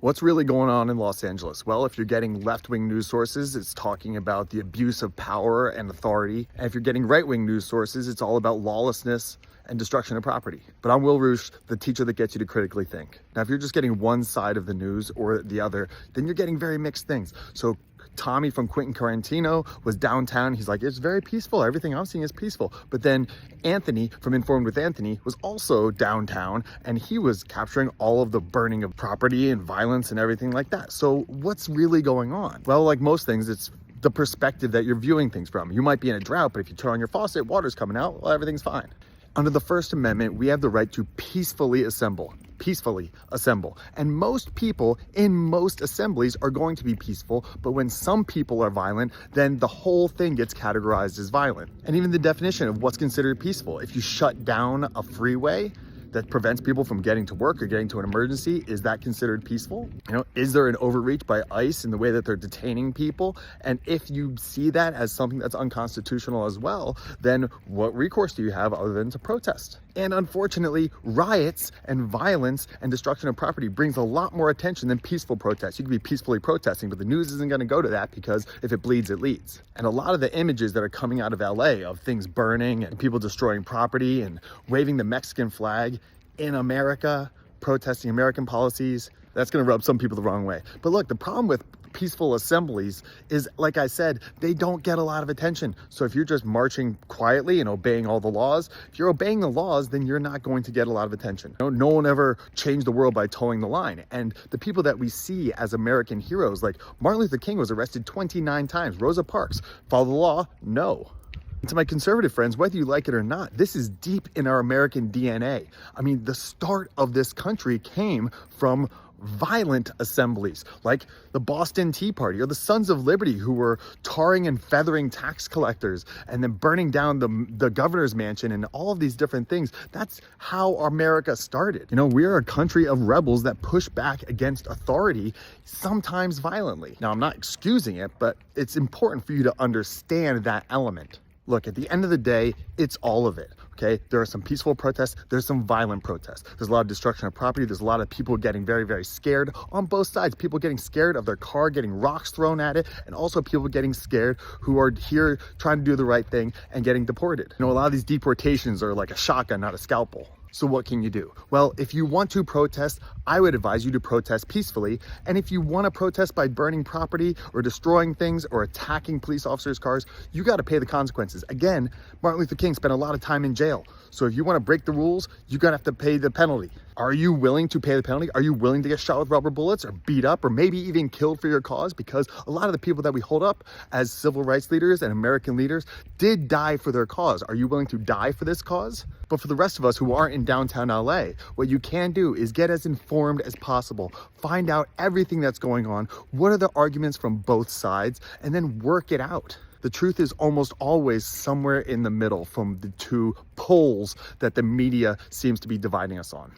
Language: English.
What's really going on in Los Angeles? Well, if you're getting left-wing news sources, it's talking about the abuse of power and authority. And if you're getting right-wing news sources, it's all about lawlessness and destruction of property. But I'm Will Roosh, the teacher that gets you to critically think. Now, if you're just getting one side of the news or the other, then you're getting very mixed things. So Tommy from Quentin Tarantino was downtown. He's like, it's very peaceful. Everything I'm seeing is peaceful. But then Anthony from Informed with Anthony was also downtown, and he was capturing all of the burning of property and violence and everything like that. So what's really going on? Well, like most things, it's the perspective that you're viewing things from. You might be in a drought, but if you turn on your faucet, water's coming out, well, everything's fine. Under the First Amendment, we have the right to peacefully assemble. And most people in most assemblies are going to be peaceful, but when some people are violent, then the whole thing gets categorized as violent. And even the definition of what's considered peaceful. If you shut down a freeway that prevents people from getting to work or getting to an emergency, is that considered peaceful? You know, is there an overreach by ICE in the way that they're detaining people? And if you see that as something that's unconstitutional as well, then what recourse do you have other than to protest? And unfortunately, riots and violence and destruction of property brings a lot more attention than peaceful protests. You can be peacefully protesting, but the news isn't going to go to that because if it bleeds, it leads. And a lot of the images that are coming out of LA of things burning and people destroying property and waving the Mexican flag in America, protesting American policies, that's going to rub some people the wrong way. But look, the problem with peaceful assemblies is, like I said, they don't get a lot of attention. So if you're just marching quietly and obeying all the laws, if you're obeying the laws, then you're not going to get a lot of attention. No one ever changed the world by towing the line. And the people that we see as American heroes, like Martin Luther King was arrested 29 times. Rosa Parks, follow the law? No. And to my conservative friends, whether you like it or not, this is deep in our American DNA. I mean, the start of this country came from violent assemblies like the Boston Tea Party or the Sons of Liberty, who were tarring and feathering tax collectors and then burning down the governor's mansion and all of these different things. That's how America started. You know, we're a country of rebels that push back against authority, sometimes violently. Now, I'm not excusing it, but it's important for you to understand that element. Look, at the end of the day, it's all of it, okay? There are some peaceful protests, there's some violent protests. There's a lot of destruction of property, there's a lot of people getting very, very scared on both sides. People getting scared of their car, getting rocks thrown at it, and also people getting scared who are here trying to do the right thing and getting deported. You know, a lot of these deportations are like a shotgun, not a scalpel. So what can you do? Well, if you want to protest, I would advise you to protest peacefully. And if you want to protest by burning property or destroying things or attacking police officers' cars, you got to pay the consequences. Again, Martin Luther King spent a lot of time in jail. So if you want to break the rules, you're going to have to pay the penalty. Are you willing to pay the penalty? Are you willing to get shot with rubber bullets or beat up or maybe even killed for your cause? Because a lot of the people that we hold up as civil rights leaders and American leaders did die for their cause. Are you willing to die for this cause? But for the rest of us who aren't in downtown LA, what you can do is get as informed as possible. Find out everything that's going on. What are the arguments from both sides? And then work it out. The truth is almost always somewhere in the middle from the two poles that the media seems to be dividing us on.